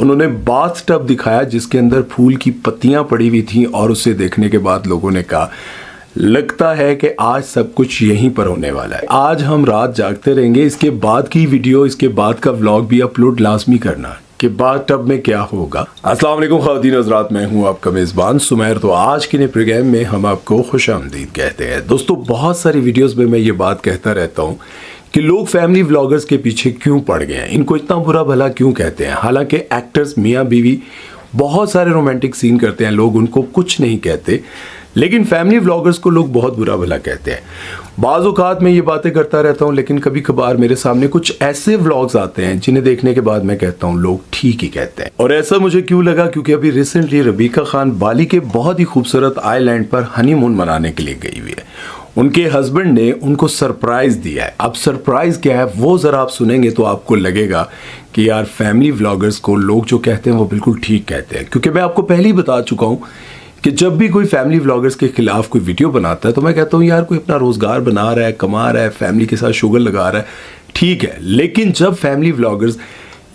उन्होंने bath tub दिखाया जिसके अंदर फूल की पत्तियां पड़ी हुई थी और उसे देखने के बाद लोगों ने कहा लगता है कि आज सब कुछ यहीं पर होने वाला है। आज हम रात जागते रहेंगे। इसके बाद की वीडियो, इसके बाद का व्लॉग भी अपलोड लाजमी करना कि बाथ टब में क्या होगा। अस्सलाम वालेकुम ख़वातीन हज़रात, मैं हूं आपका मेज़बान सुमैर। तो आज के नए प्रोग्राम में हम आपको खुशामदीद कहते हैं। दोस्तों, बहुत सारी वीडियोस में मैं ये बात कहता रहता हूं कि लोग फैमिली व्लॉगर्स के पीछे क्यों पड़ गए हैं, इनको इतना बुरा भला क्यों कहते हैं। हालांकि एक्टर्स मियाँ बीवी बहुत सारे रोमांटिक सीन करते हैं, लोग उनको कुछ नहीं कहते, लेकिन फैमिली व्लॉगर्स को लोग बहुत बुरा भला कहते हैं। बाज़ औक़ात मैं ये बातें करता रहता हूँ, लेकिन कभी कभार मेरे सामने कुछ ऐसे व्लॉग्स आते हैं जिन्हें देखने के बाद मैं कहता हूँ लोग ठीक ही कहते हैं। और ऐसा मुझे क्यों लगा, क्योंकि अभी रिसेंटली रबीका खान बाली के बहुत ही खूबसूरत आइलैंड पर हनीमून मनाने के लिए गई हुई है। उनके हस्बैंड ने उनको सरप्राइज दिया है। अब सरप्राइज क्या है वो ज़रा आप सुनेंगे तो आपको लगेगा कि यार फैमिली व्लॉगर्स को लोग जो कहते हैं वो बिल्कुल ठीक कहते हैं। क्योंकि मैं आपको पहले ही बता चुका हूँ कि जब भी कोई फैमिली व्लॉगर्स के खिलाफ कोई वीडियो बनाता है तो मैं कहता हूँ यार कोई अपना रोज़गार बना रहा है, कमा रहा है, फैमिली के साथ शुगर लगा रहा है, ठीक है। लेकिन जब फैमिली व्लॉगर्स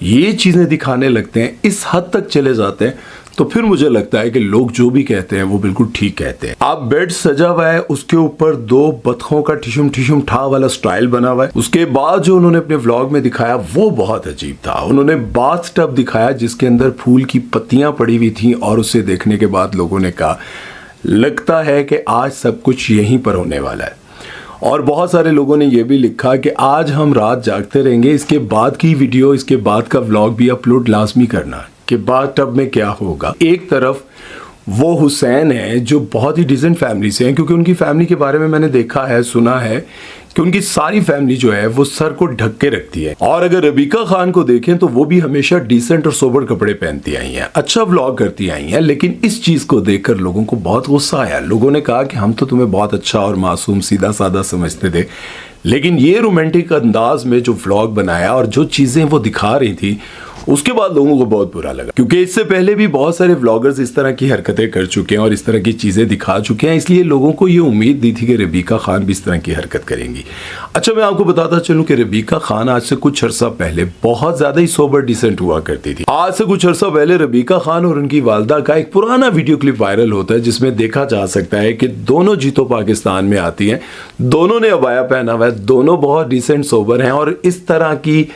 ये चीज़ें दिखाने लगते हैं, इस हद तक चले जाते हैं, तो फिर मुझे लगता है कि लोग जो भी कहते हैं वो बिल्कुल ठीक कहते हैं। आप बेड सजा हुआ है, उसके ऊपर दो बतखों का ठिशुम ठिशुम ठा वाला स्टाइल बना हुआ है। उसके बाद जो उन्होंने अपने व्लॉग में दिखाया वो बहुत अजीब था। उन्होंने बाथ टब दिखाया जिसके अंदर फूल की पत्तियां पड़ी हुई थी और उसे देखने के बाद लोगों ने कहा लगता है कि आज सब कुछ यहीं पर होने वाला है। और बहुत सारे लोगों ने यह भी लिखा कि आज हम रात जागते रहेंगे। इसके बाद की वीडियो, इसके बाद का व्लॉग भी अपलोड लाजमी करना कि बाथ टब में क्या होगा। एक तरफ वो हुसैन है जो बहुत ही डिसेंट फैमिली से हैं, क्योंकि उनकी फैमिली के बारे में मैंने देखा है, सुना है कि उनकी सारी फैमिली जो है वो सर को ढक के रखती है। और अगर रबीका खान को देखें तो वो भी हमेशा डिसेंट और सोबर कपड़े पहनती आई हैं, अच्छा व्लॉग करती आई हैं। लेकिन इस चीज को देखकर लोगों को बहुत गुस्सा आया। लोगों ने कहा कि हम तो तुम्हें बहुत अच्छा और मासूम सीधा साधा समझते थे, लेकिन ये रोमांटिक अंदाज में जो व्लॉग बनाया और जो चीजें वो दिखा रही थी उसके बाद लोगों को बहुत बुरा लगा। क्योंकि इससे पहले भी बहुत सारे व्लॉगर्स इस तरह की हरकतें कर चुके हैं और इस तरह की चीजें दिखा चुके हैं, इसलिए लोगों को ये उम्मीद दी थी कि रबीका खान भी इस तरह की हरकत करेंगी। अच्छा, मैं आपको बताता चलूं कि रबीका खान आज से कुछ अर्सा पहले बहुत ज्यादा ही सोबर डिसेंट हुआ करती थी। आज से कुछ अर्सा पहले रबीका खान और उनकी वालदा का एक पुराना वीडियो क्लिप वायरल होता है जिसमें देखा जा सकता है कि दोनों जीतो पाकिस्तान में आती हैं, दोनों ने अबाया पहना हुआ है, दोनों बहुत डिसेंट सोबर हैं और इस तरह की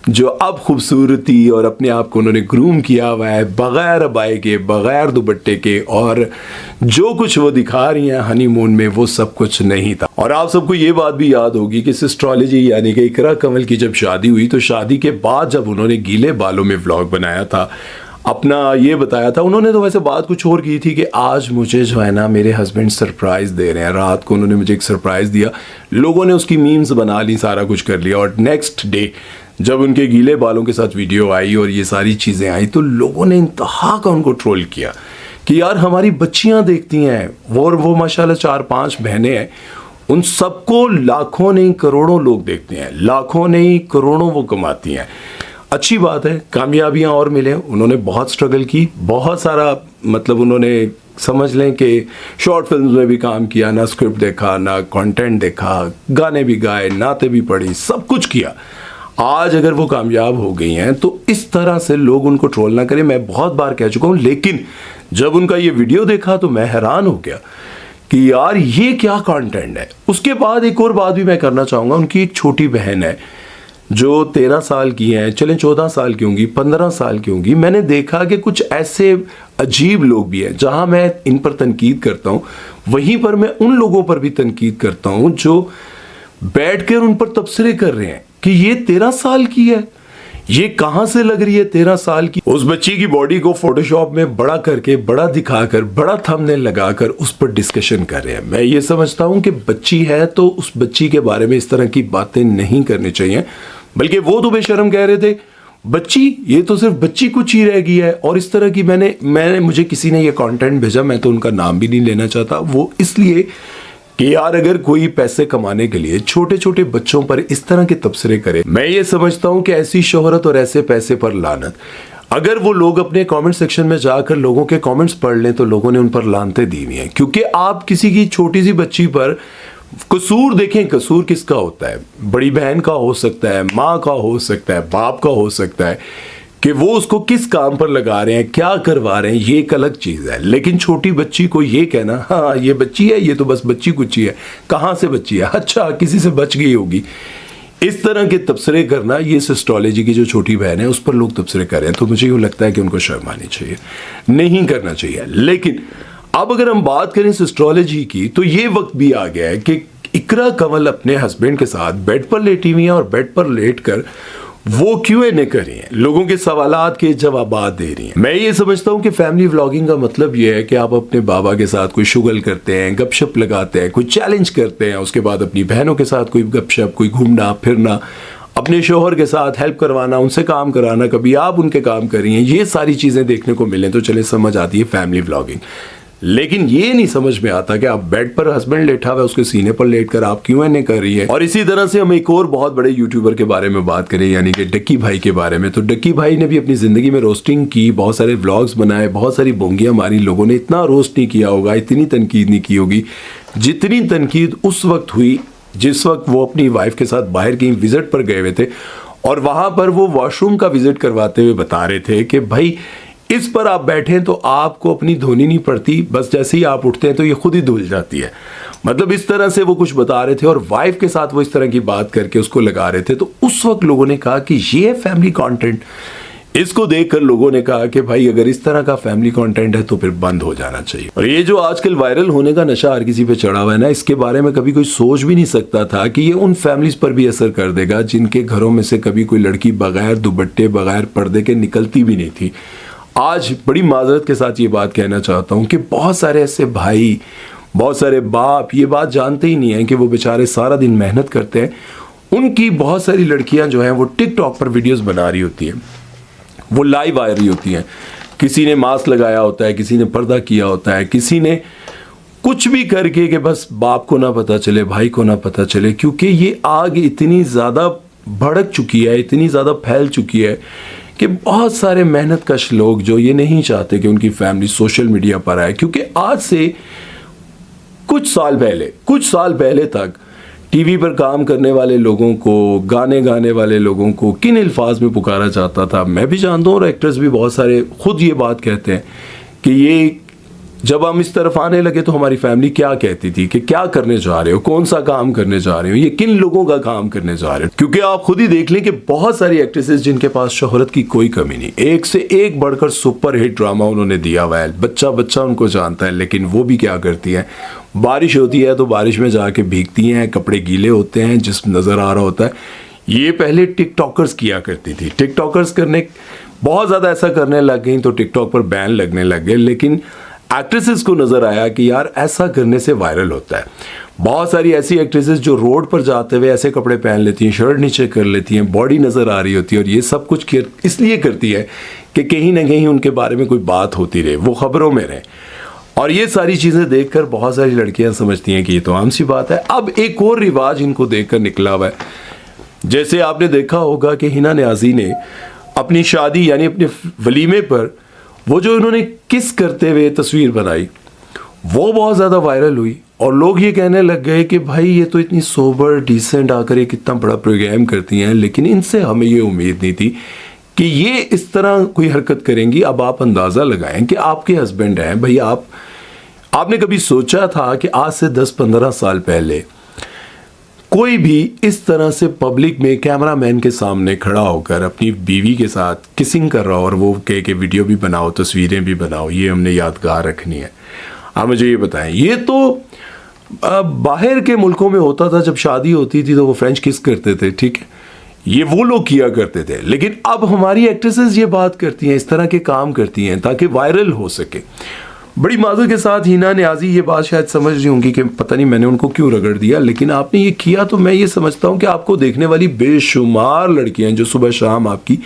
जो अब खूबसूरती और अपने आप को उन्होंने ग्रूम किया हुआ है बगैर अबाए के, बगैर दुपट्टे के, और जो कुछ वो दिखा रही हैं हनीमून में वो सब कुछ नहीं था। और आप सबको ये बात भी याद होगी कि सिस्ट्रोलॉजी यानी कि इकरा कंवल की जब शादी हुई तो शादी के बाद जब उन्होंने गीले बालों में व्लॉग बनाया था, अपना ये बताया था, उन्होंने तो वैसे बात कुछ और की थी कि आज मुझे जो है ना मेरे हस्बैंड सरप्राइज दे रहे हैं। रात को उन्होंने मुझे एक सरप्राइज दिया, लोगों ने उसकी मीम्स बना ली, सारा कुछ कर लिया। और नेक्स्ट डे जब उनके गीले बालों के साथ वीडियो आई और ये सारी चीज़ें आई तो लोगों ने इंतहा का उनको ट्रोल किया कि यार हमारी बच्चियां देखती हैं, वो माशाल्लाह 4-5 बहनें हैं, उन सबको लाखों नहीं करोड़ों लोग देखते हैं, लाखों नहीं करोड़ों वो कमाती हैं। अच्छी बात है, कामयाबियां और मिले। उन्होंने बहुत स्ट्रगल की, बहुत सारा मतलब उन्होंने समझ लें कि शॉर्ट फिल्म्स में भी काम किया, ना स्क्रिप्ट देखा, ना कंटेंट देखा, गाने भी गाए, नाते भी पढ़ी, सब कुछ किया। आज अगर वो कामयाब हो गई हैं तो इस तरह से लोग उनको ट्रोल ना करें। मैं बहुत बार कह चुका हूँ, लेकिन जब उनका ये वीडियो देखा तो मैं हैरान हो गया कि यार ये क्या कंटेंट है। उसके बाद एक और बात भी मैं करना चाहूँगा, उनकी एक छोटी बहन है जो 13 साल की हैं, चलें 14 साल की होंगी, 15 साल की होंगी। मैंने देखा कि कुछ ऐसे अजीब लोग भी हैं, जहाँ मैं इन पर तनकीद करता हूँ वहीं पर मैं उन लोगों पर भी तनकीद करता हूँ जो बैठ कर उन पर तबसरे कर रहे हैं कि ये 13 साल की है, ये कहां से लग रही है 13 साल की। उस बच्ची की बॉडी को फोटोशॉप में बड़ा करके, बड़ा दिखाकर, बड़ा थंबनेल लगाकर उस पर डिस्कशन कर रहे हैं। मैं ये समझता हूं कि बच्ची है तो उस बच्ची के बारे में इस तरह की बातें नहीं करनी चाहिए। बल्कि वो तो बेशर्म कह रहे थे बच्ची, ये तो सिर्फ बच्ची कुछ ही रह गई है। और इस तरह की मैंने मुझे किसी ने ये कंटेंट भेजा, मैं तो उनका नाम भी नहीं लेना चाहता, वो इसलिए कि यार अगर कोई पैसे कमाने के लिए छोटे छोटे बच्चों पर इस तरह के तबसरे करे, मैं ये समझता हूं कि ऐसी शोहरत और ऐसे पैसे पर लानत। अगर वो लोग अपने कमेंट सेक्शन में जाकर लोगों के कमेंट्स पढ़ लें तो लोगों ने उन पर लानतें दी हुई हैं। क्योंकि आप किसी की छोटी सी बच्ची पर कसूर देखें, कसूर किसका होता है? बड़ी बहन का हो सकता है, माँ का हो सकता है, बाप का हो सकता है, कि वो उसको किस काम पर लगा रहे हैं, क्या करवा रहे हैं, ये एक अलग चीज़ है। लेकिन छोटी बच्ची को ये कहना, हाँ ये बच्ची है, ये तो बस बच्ची कुच्ची है, कहाँ से बच्ची है, अच्छा किसी से बच गई होगी, इस तरह के तबसरे करना, ये सिस्टोलॉजी की जो छोटी बहन है उस पर लोग तबसरे कर रहे हैं। तो मुझे यूँ लगता है कि उनको शर्म आनी चाहिए, नहीं करना चाहिए। लेकिन अब अगर हम बात करें सिस्टोलॉजी की, तो ये वक्त भी आ गया है कि इकरा कंवल अपने हस्बैंड के साथ बेड पर लेटी हुई हैं और बेड पर लेट कर वो Q&A कर रही हैं, लोगों के सवालात के जवाब दे रही हैं। मैं ये समझता हूँ कि फैमिली व्लॉगिंग का मतलब ये है कि आप अपने बाबा के साथ कोई शुगल करते हैं, गपशप लगाते हैं, कोई चैलेंज करते हैं, उसके बाद अपनी बहनों के साथ कोई गपशप, कोई घूमना फिरना, अपने शोहर के साथ हेल्प करवाना, उनसे काम कराना, कभी आप उनके काम कर रही हैं, ये सारी चीज़ें देखने को मिलें तो चले समझ आती है फैमिली व्लॉगिंग। लेकिन ये नहीं समझ में आता कि आप बेड पर हस्बैंड लेटा हुआ है, उसके सीने पर लेटकर आप Q&A कर रही है। और इसी तरह से हम एक और बहुत बड़े यूट्यूबर के बारे में बात करें, यानी कि डक्की भाई के बारे में। तो डक्की भाई ने भी अपनी ज़िंदगी में रोस्टिंग की, बहुत सारे व्लॉग्स बनाए, बहुत सारी बोंगियाँ मारी, लोगों ने इतना रोस्ट नहीं किया होगा, इतनी तनकीद नहीं की होगी जितनी तनकीद उस वक्त हुई जिस वक्त वो अपनी वाइफ के साथ बाहर कहीं विजिट पर गए हुए थे और वहाँ पर वो वॉशरूम का विजिट करवाते हुए बता रहे थे कि भाई इस पर आप बैठें तो आपको अपनी धोनी नहीं पड़ती, बस जैसे ही आप उठते हैं तो ये खुद ही धुल जाती है। मतलब इस तरह से वो कुछ बता रहे थे और वाइफ के साथ वो इस तरह की बात करके उसको लगा रहे थे। तो उस वक्त लोगों ने कहा कि ये है फैमिली कंटेंट। इसको देखकर लोगों ने कहा कि भाई अगर इस तरह का फैमिली कंटेंट है तो फिर बंद हो जाना चाहिए। और ये जो आजकल वायरल होने का नशा हर किसी पे चढ़ा हुआ है ना, इसके बारे में कभी कोई सोच भी नहीं सकता था कि ये उन फैमिलीज पर भी असर कर देगा जिनके घरों में से कभी कोई लड़की बगैर दुपट्टे बगैर पर्दे के निकलती भी नहीं थी। आज बड़ी माजरत के साथ ये बात कहना चाहता हूँ कि बहुत सारे ऐसे भाई, बहुत सारे बाप ये बात जानते ही नहीं हैं कि वो बेचारे सारा दिन मेहनत करते हैं। उनकी बहुत सारी लड़कियां जो हैं वो टिकटॉक पर वीडियोस बना रही होती हैं, वो लाइव आ रही होती हैं। किसी ने मास्क लगाया होता है, किसी ने पर्दा किया होता है, किसी ने कुछ भी करके कि बस बाप को ना पता चले, भाई को ना पता चले, क्योंकि ये आग इतनी ज़्यादा भड़क चुकी है, इतनी ज़्यादा फैल चुकी है कि बहुत सारे मेहनत कश लोग जो ये नहीं चाहते कि उनकी फैमिली सोशल मीडिया पर आए। क्योंकि आज से कुछ साल पहले तक टीवी पर काम करने वाले लोगों को, गाने गाने वाले लोगों को किन अल्फाज में पुकारा जाता था मैं भी जानता हूँ, और एक्टर्स भी बहुत सारे खुद ये बात कहते हैं कि ये जब हम इस तरफ आने लगे तो हमारी फैमिली क्या कहती थी कि क्या करने जा रहे हो, कौन सा काम करने जा रहे हो, ये किन लोगों का काम करने जा रहे हो। क्योंकि आप खुद ही देख लें कि बहुत सारी एक्ट्रेसेस जिनके पास शोहरत की कोई कमी नहीं, एक से एक बढ़कर सुपर हिट ड्रामा उन्होंने दिया हुआ है, बच्चा बच्चा उनको जानता है, लेकिन वो भी क्या करती हैं, बारिश होती है तो बारिश में जाके भीगती हैं, कपड़े गीले होते हैं, जिस्म नज़र आ रहा होता है। ये पहले टिकटॉकर्स किया करती थी, टिकटॉकर्स करने बहुत ज़्यादा ऐसा करने लग गई तो टिकटॉक पर बैन लगने लग गए। लेकिन एक्ट्रेसेस को नज़र आया कि यार ऐसा करने से वायरल होता है। बहुत सारी ऐसी एक्ट्रेसेस जो रोड पर जाते हुए ऐसे कपड़े पहन लेती हैं, शर्ट नीचे कर लेती हैं, बॉडी नज़र आ रही होती है, और ये सब कुछ इसलिए करती है कि कहीं ना कहीं उनके बारे में कोई बात होती रहे, वो खबरों में रहे। और ये सारी चीज़ें देखकर बहुत सारी लड़कियां समझती हैं कि ये तो आम सी बात है। अब एक और रिवाज इनको देखकर निकला हुआ है। जैसे आपने देखा होगा कि हिना नियाज़ी ने अपनी शादी यानी अपने वलीमे पर वो जो इन्होंने किस करते हुए तस्वीर बनाई, वो बहुत ज़्यादा वायरल हुई और लोग ये कहने लग गए कि भाई ये तो इतनी सोबर डिसेंट आकर एक इतना बड़ा प्रोग्राम करती हैं, लेकिन इनसे हमें ये उम्मीद नहीं थी कि ये इस तरह कोई हरकत करेंगी। अब आप अंदाज़ा लगाएं कि आपके हस्बैंड हैं भाई, आपने कभी सोचा था कि आज से 10-15 साल पहले कोई भी इस तरह से पब्लिक में कैमरामैन के सामने खड़ा होकर अपनी बीवी के साथ किसिंग कर रहा हो और वो कह के वीडियो भी बनाओ, तस्वीरें भी बनाओ, ये हमने यादगार रखनी है। आप मुझे ये बताएं, ये तो बाहर के मुल्कों में होता था, जब शादी होती थी तो वो फ्रेंच किस करते थे, ठीक है, ये वो लोग किया करते थे। लेकिन अब हमारी एक्ट्रेसेस ये बात करती हैं, इस तरह के काम करती हैं ताकि वायरल हो सके। बड़ी माजूर के साथ हिना नियाज़ी ये बात शायद समझ रही होंगी कि पता नहीं मैंने उनको क्यों रगड़ दिया, लेकिन आपने ये किया तो मैं ये समझता हूँ कि आपको देखने वाली बेशुमार लड़कियां जो सुबह शाम आपकी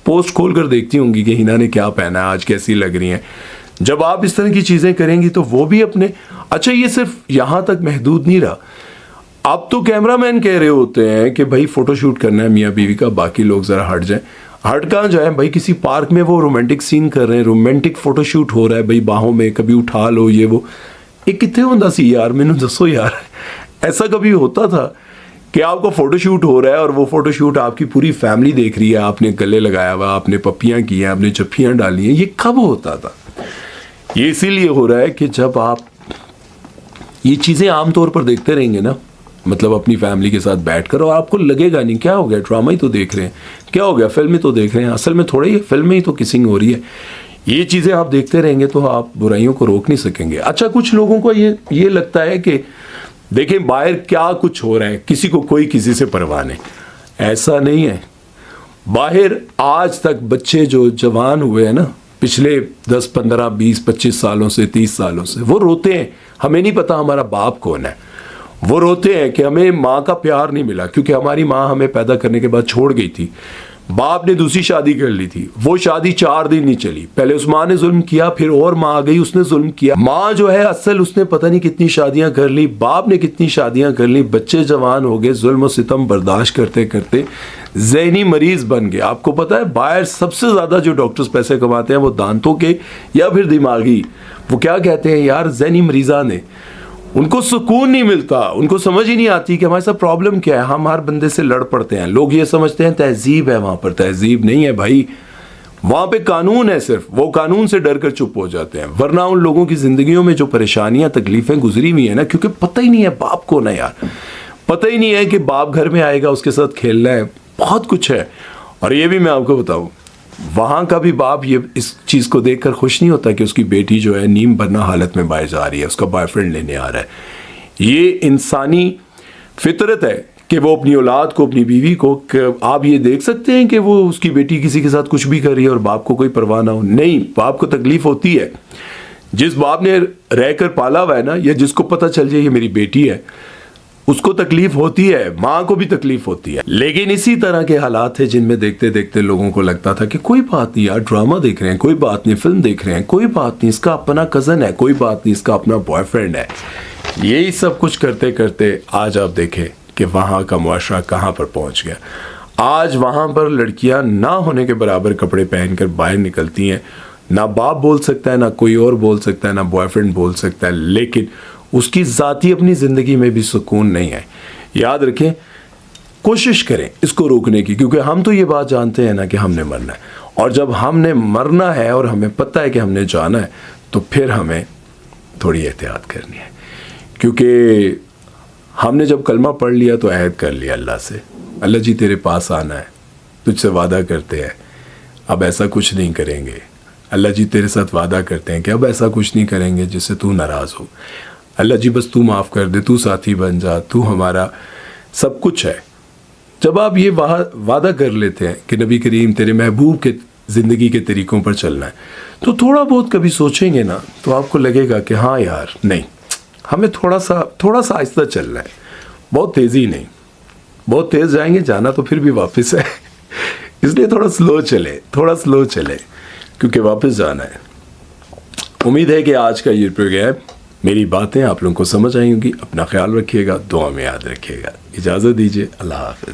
पोस्ट खोल कर देखती होंगी कि हिना ने क्या पहना है, आज कैसी लग रही हैं, जब आप इस तरह की चीज़ें करेंगी तो वो भी अपने, अच्छा ये सिर्फ यहाँ तक महदूद नहीं रहा, अब तो कैमरामैन कह रहे होते हैं कि भाई फ़ोटोशूट करना है मियाँ बीवी का, बाकी लोग ज़रा हट जाएँ। हट कहाँ जाए भाई, किसी पार्क में वो रोमांटिक सीन कर रहे हैं, रोमांटिक फोटोशूट हो रहा है भाई, बाहों में कभी उठा लो, ये वो, ये कितने होता सी यार, मैनू दसो यार, ऐसा कभी होता था कि आपका फोटोशूट हो रहा है और वो फोटोशूट आपकी पूरी फैमिली देख रही है, आपने गले लगाया हुआ, आपने पप्पियाँ की हैं, आपने चप्पियाँ डाली हैं। ये कब होता था? ये इसीलिए हो रहा है कि जब आप ये चीज़ें आमतौर पर देखते रहेंगे ना, मतलब अपनी फैमिली के साथ बैठकर, और आपको लगेगा नहीं क्या हो गया, ड्रामा ही तो देख रहे हैं, क्या हो गया, फिल्म ही तो देख रहे हैं, असल में थोड़ा ही फिल्म में ही तो किसिंग हो रही है। ये चीज़ें आप देखते रहेंगे तो आप बुराइयों को रोक नहीं सकेंगे। अच्छा, कुछ लोगों को ये लगता है कि देखें बाहर क्या कुछ हो रहा है, किसी को कोई किसी से परवाह नहीं। ऐसा नहीं है। बाहर आज तक बच्चे जो जवान हुए हैं ना, पिछले 10, 15, 20, 25 सालों से, 30 सालों से, वो रोते हैं, हमें नहीं पता हमारा बाप कौन है। वो रोते हैं कि हमें माँ का प्यार नहीं मिला, क्योंकि हमारी माँ हमें पैदा करने के बाद छोड़ गई थी, बाप ने दूसरी शादी कर ली थी, वो शादी 4 दिन नहीं चली, पहले उस माँ ने जुल्म किया, फिर और माँ आ गई, उसने जुल्म किया। माँ जो है असल, उसने पता नहीं कितनी शादियां कर ली, बाप ने कितनी शादियां कर ली, बच्चे जवान हो गए, जुल्म और सितम बर्दाश्त करते करते ज़हनी मरीज बन गए। आपको पता है बाहर सबसे ज़्यादा जो डॉक्टर्स पैसे कमाते हैं वो दांतों के या फिर दिमागी, वो क्या कहते हैं यार, ज़हनी मरीजा ने, उनको सुकून नहीं मिलता, उनको समझ ही नहीं आती कि हमारे साथ प्रॉब्लम क्या है। हम हर बंदे से लड़ पड़ते हैं, लोग ये समझते हैं तहजीब है, वहाँ पर तहजीब नहीं है भाई, वहाँ पे कानून है, सिर्फ वो कानून से डर कर चुप हो जाते हैं। वरना उन लोगों की ज़िंदगियों में जो परेशानियाँ तकलीफ़ें गुजरी हुई हैं ना, क्योंकि पता ही नहीं है बाप को ना यार, पता ही नहीं है कि बाप घर में आएगा, उसके साथ खेलना है, बहुत कुछ है। और ये भी मैं आपको बताऊँ, वहाँ का भी बाप ये इस चीज़ को देखकर खुश नहीं होता कि उसकी बेटी जो है नीम बरना हालत में बाहर जा रही है, उसका बॉयफ्रेंड लेने आ रहा है। ये इंसानी फितरत है कि वो अपनी औलाद को, अपनी बीवी को, आप ये देख सकते हैं कि वो उसकी बेटी किसी के साथ कुछ भी कर रही है और बाप को कोई परवाह ना हो। नहीं, बाप को तकलीफ होती है। जिस बाप ने रहकर पाला हुआ है ना, या जिसको पता चल जाए ये मेरी बेटी है, उसको तकलीफ होती है, माँ को भी तकलीफ होती है। लेकिन इसी तरह के हालात है जिनमें देखते देखते लोगों को लगता था कि कोई बात नहीं यार, ड्रामा देख रहे हैं, कोई बात नहीं, फिल्म देख रहे हैं, कोई बात नहीं, इसका अपना कज़न है, कोई बात नहीं, इसका अपना बॉयफ्रेंड है। यही सब कुछ करते करते आज आप देखें कि वहाँ का मुआशरा कहाँ पर पहुँच गया। आज वहाँ पर लड़कियाँ ना होने के बराबर कपड़े पहनकर बाहर निकलती हैं, ना बाप बोल सकता है, ना कोई और बोल सकता है, ना बॉयफ्रेंड बोल सकता है, लेकिन उसकी ज़ाती अपनी ज़िंदगी में भी सुकून नहीं है। याद रखें, कोशिश करें इसको रोकने की, क्योंकि हम तो ये बात जानते हैं ना कि हमने मरना है, और जब हमने मरना है और हमें पता है कि हमने जाना है, तो फिर हमें थोड़ी एहतियात करनी है। क्योंकि हमने जब कलमा पढ़ लिया तो अहद कर लिया अल्लाह से, अल्लाह जी तेरे पास आना है, तुझसे वादा करते हैं अब ऐसा कुछ नहीं करेंगे। अल्लाह जी तेरे साथ वादा करते हैं कि अब ऐसा कुछ नहीं करेंगे जिससे तू नाराज़ हो। अल्लाह जी बस तू माफ़ कर दे, तू साथी बन जा, तू हमारा सब कुछ है। जब आप ये वादा कर लेते हैं कि नबी करीम तेरे महबूब के ज़िंदगी के तरीक़ों पर चलना है, तो थोड़ा बहुत कभी सोचेंगे ना, तो आपको लगेगा कि हाँ यार, नहीं, हमें थोड़ा सा आहिस्ता चलना है, बहुत तेज़ी नहीं। बहुत तेज़ जाएंगे, जाना तो फिर भी वापस है इसलिए थोड़ा स्लो चले क्योंकि वापस जाना है। उम्मीद है कि आज का ये प्रोग्राम, मेरी बातें आप लोगों को समझ आई होंगी। अपना ख्याल रखिएगा, दुआ में याद रखिएगा। इजाज़त दीजिए, अल्लाह हाफ़िज़।